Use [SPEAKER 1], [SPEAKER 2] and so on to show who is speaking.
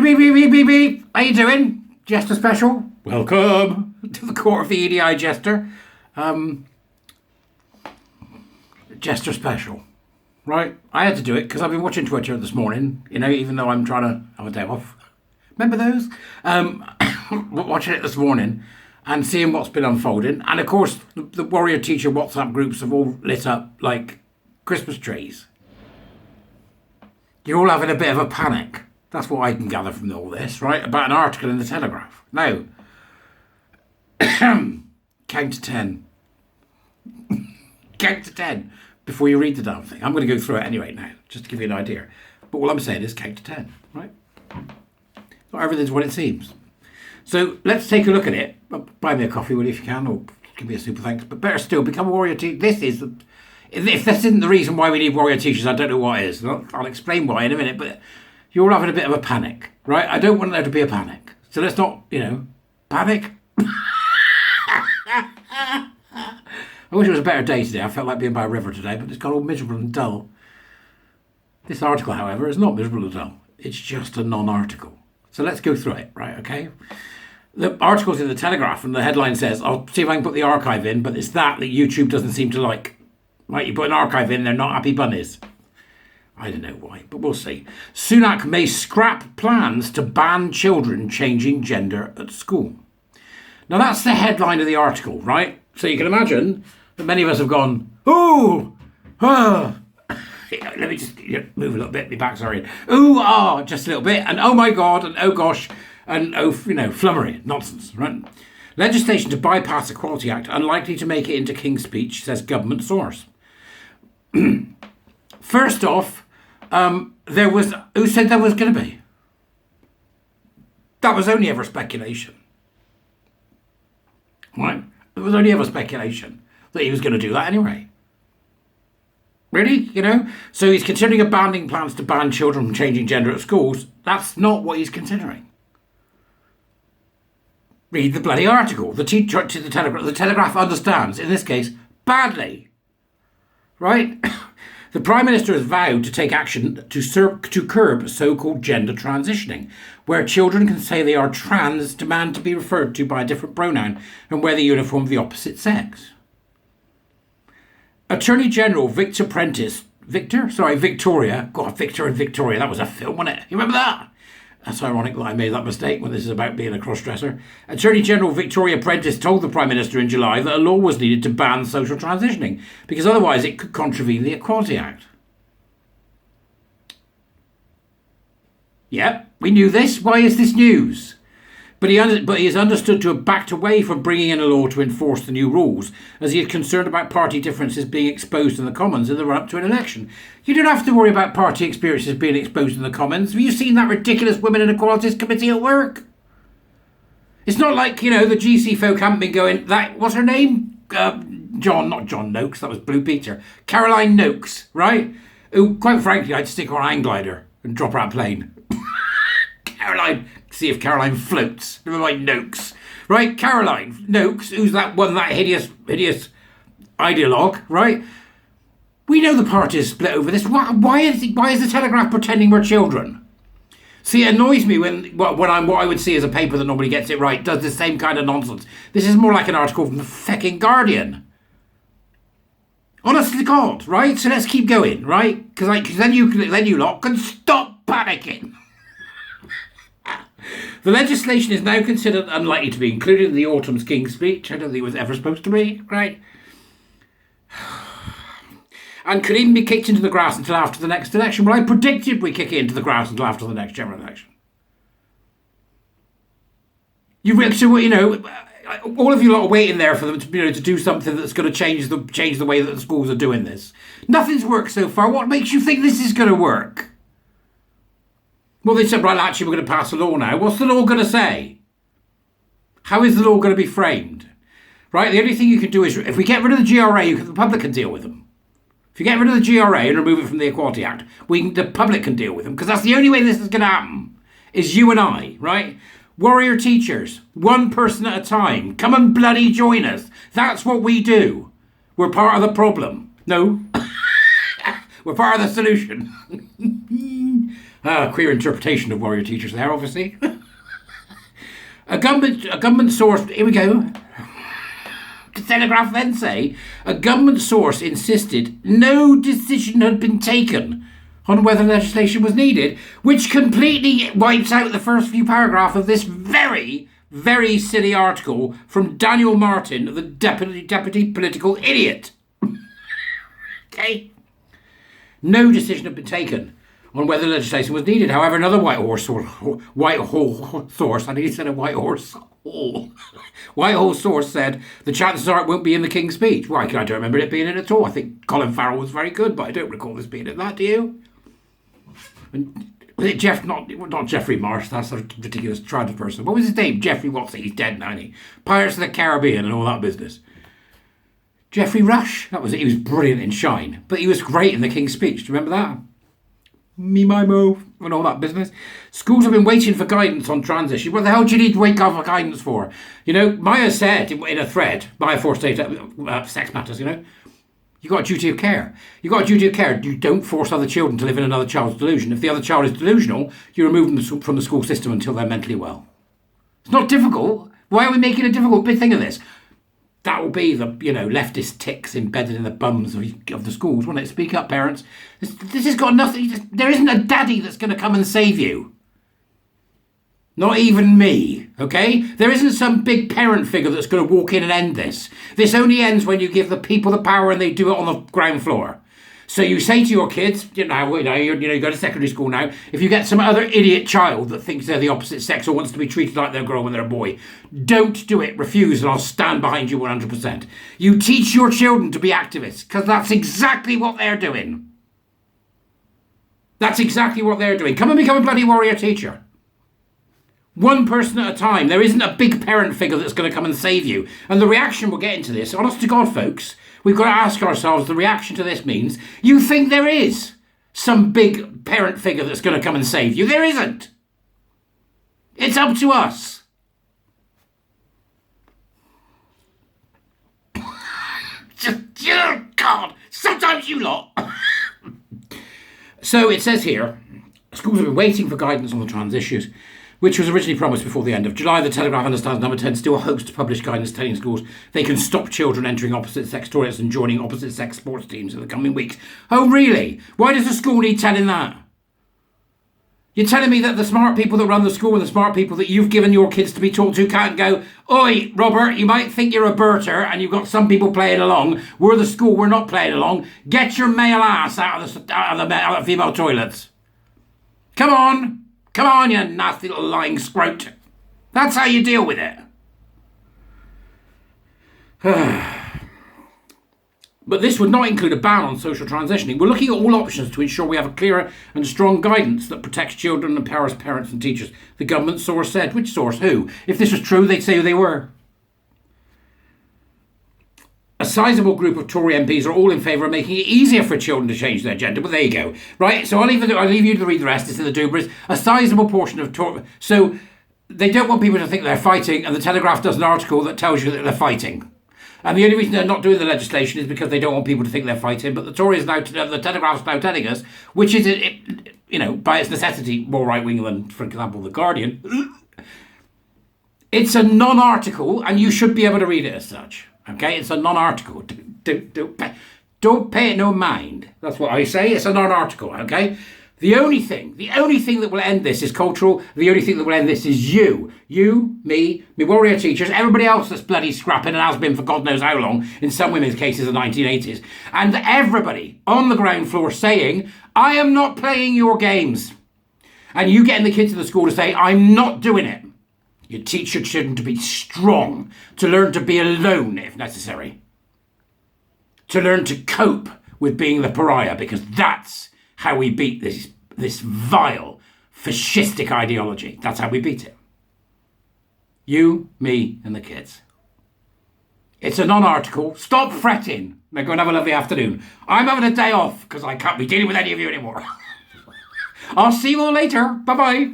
[SPEAKER 1] beep, beep, beep, beep, beep. How you doing? Jester special? Welcome to the court of the EDI Jester. Jester special. Right? I had to do it because I've been watching Twitter this morning, you know, even though I'm trying to have a day off. Remember those? Watching it this morning and seeing what's been unfolding. And of course, the Warrior Teacher WhatsApp groups have all lit up like Christmas trees. You're all having a bit of a panic. That's what I can gather from all this, right? About an article in the Telegraph. Now, count to 10. Count to 10 before you read the damn thing. I'm going to go through it anyway now, just to give you an idea. But all I'm saying is count to 10, right? Not everything's what it seems. So let's take a look at it. Buy me a coffee, will you, if you can, or give me a super thanks. But better still, become a warrior teacher. If this isn't the reason why we need warrior teachers, I don't know what is. I'll explain why in a minute, but you're all having a bit of a panic, right? I don't want there to be a panic. So let's not, panic. I wish it was a better day today. I felt like being by a river today, but it's got all miserable and dull. This article, however, is not miserable and dull. It's just a non-article. So let's go through it, right, okay? The article's in the Telegraph, and the headline says, I'll see if I can put the archive in, but it's that YouTube doesn't seem to like. Right, you put an archive in, they're not happy bunnies. I don't know why, but we'll see. Sunak may scrap plans to ban children changing gender at school. Now, that's the headline of the article, right? So you can imagine that many of us have gone, ooh, ah. Let me just move a little bit, my back's sorry. Ooh, ah, just a little bit, and oh my God, and oh gosh, and oh, flummery, nonsense, right? Legislation to bypass Equality Act unlikely to make it into King's Speech, says government source. First off, who said there was going to be? That was only ever speculation. Right? It was only ever speculation that he was going to do that anyway. Really? So he's considering abandoning plans to ban children from changing gender at schools. That's not what he's considering. Read the bloody article. The teacher to the Telegraph. The Telegraph understands, in this case, badly. Right? The Prime Minister has vowed to take action to curb so-called gender transitioning, where children can say they are trans, demand to be referred to by a different pronoun, and wear the uniform of the opposite sex. Attorney General Victoria. God, Victor and Victoria. That was a film, wasn't it? You remember that? That's ironic that I made that mistake when this is about being a cross-dresser. Attorney General Victoria Prentice told the Prime Minister in July that a law was needed to ban social transitioning, because otherwise it could contravene the Equality Act. Yep, we knew this. Why is this news? But he is understood to have backed away from bringing in a law to enforce the new rules, as he is concerned about party differences being exposed in the Commons in the run-up to an election. You don't have to worry about party experiences being exposed in the Commons. Have you seen that ridiculous Women and Equalities Committee at work? It's not like, the GC folk haven't been going, what's her name? Not John Noakes, that was Blue Peter. Caroline Noakes, right? Who, quite frankly, I'd stick her on a hang glider and drop her out of a plane. Caroline, see if Caroline floats. Never mind Noakes. Right, Caroline Noakes, who's that hideous ideologue, right? We know the party is split over this. Why is the Telegraph pretending we're children? See, it annoys me when what I would see as a paper that nobody gets it right does the same kind of nonsense. This is more like an article from the fecking Guardian. Honest to God, right? So let's keep going, right? Because then you lot can stop panicking. The legislation is now considered unlikely to be included in the autumn's King's Speech. I don't think it was ever supposed to be, right? And could even be kicked into the grass until after the next election. Well, I predicted we kick it into the grass until after the next general election. All of you lot are waiting there for them to do something that's going to change the way that the schools are doing this. Nothing's worked so far. What makes you think this is going to work? Well, they said, right, actually, we're going to pass a law now. What's the law going to say? How is the law going to be framed? Right, the only thing you can do is, if we get rid of the GRA, the public can deal with them. If you get rid of the GRA and remove it from the Equality Act, the public can deal with them, because that's the only way this is going to happen, is you and I, right? Warrior teachers, one person at a time, come and bloody join us. That's what we do. We're part of the problem. No, we're part of the solution. Queer interpretation of warrior teachers there, obviously. A government source, here we go. The Telegraph then say, a government source insisted no decision had been taken on whether legislation was needed, which completely wipes out the first few paragraphs of this very, very silly article from Daniel Martin, the deputy political idiot. Okay? No decision had been taken on whether legislation was needed. However, another Whitehall source, I nearly said a Whitehall source said the chances are it won't be in the King's speech. Why? I don't remember it being in it at all. I think Colin Farrell was very good, but I don't recall this being in that. Do you? And was it not Geoffrey Marsh? That's a ridiculous tragic person. What was his name? Geoffrey what's it? He's dead now, isn't he? Pirates of the Caribbean and all that business. Geoffrey Rush. That was it. He was brilliant in Shine, but he was great in the King's speech. Do you remember that? Me, my mo, and all that business. Schools have been waiting for guidance on trans issues. What the hell do you need to wait for guidance for? You know, Maya said in a thread, Maya Forstate, Sex Matters, you know, you got a duty of care. You got a duty of care. You don't force other children to live in another child's delusion. If the other child is delusional, you remove them from the school system until they're mentally well. It's not difficult. Why are we making a difficult big thing of this? That will be the, leftist ticks embedded in the bums of the schools, won't it? Speak up, parents. This has got nothing. There isn't a daddy that's going to come and save you. Not even me, okay? There isn't some big parent figure that's going to walk in and end this. This only ends when you give the people the power and they do it on the ground floor. So you say to your kids, you go to secondary school now, if you get some other idiot child that thinks they're the opposite sex or wants to be treated like they're a girl when they're a boy, don't do it, refuse, and I'll stand behind you 100%. You teach your children to be activists, because that's exactly what they're doing. That's exactly what they're doing. Come and become a bloody warrior teacher. One person at a time. There isn't a big parent figure that's going to come and save you. And the reaction we'll get into this, honest to God, folks, we've got to ask ourselves, the reaction to this means you think there is some big parent figure that's going to come and save you. There isn't. It's up to us. God, sometimes you lot. So it says here, schools have been waiting for guidance on the trans issues, which was originally promised before the end of July. The Telegraph understands Number 10 still hopes to publish guidance telling schools they can stop children entering opposite-sex toilets and joining opposite-sex sports teams in the coming weeks. Oh, really? Why does the school need telling that? You're telling me that the smart people that run the school and the smart people that you've given your kids to be taught to can't go, oi, Robert, you might think you're a birter and you've got some people playing along. We're the school, we're not playing along. Get your male ass out of the female toilets. Come on, you nasty little lying scrote. That's how you deal with it. But this would not include a ban on social transitioning. We're looking at all options to ensure we have a clearer and strong guidance that protects children and empowers parents and teachers. The government source said. Which source? Who? If this was true, they'd say who they were. A sizable group of Tory MPs are all in favour of making it easier for children to change their gender. But there you go. Right, so I'll leave you to read the rest. It's in the Dubras. A sizable portion of Tory... So they don't want people to think they're fighting, and the Telegraph does an article that tells you that they're fighting. And the only reason they're not doing the legislation is because they don't want people to think they're fighting. But the Tories now, the Telegraph's now telling us, which is, by its necessity, more right-wing than, for example, The Guardian. It's a non-article, and you should be able to read it as such. Okay, it's a non-article. Don't pay it no mind. That's what I say. It's a non-article. Okay. The only thing that will end this is cultural. The only thing that will end this is you, me warrior teachers, everybody else that's bloody scrapping and has been for God knows how long, in some women's cases the 1980s, and everybody on the ground floor saying, I am not playing your games. And you getting the kids to the school to say, I'm not doing it. You teach your children to be strong, to learn to be alone if necessary, to learn to cope with being the pariah, because that's how we beat this vile, fascistic ideology. That's how we beat it. You, me, and the kids. It's a non-article. Stop fretting. Now go and have a lovely afternoon. I'm having a day off because I can't be dealing with any of you anymore. I'll see you all later. Bye-bye.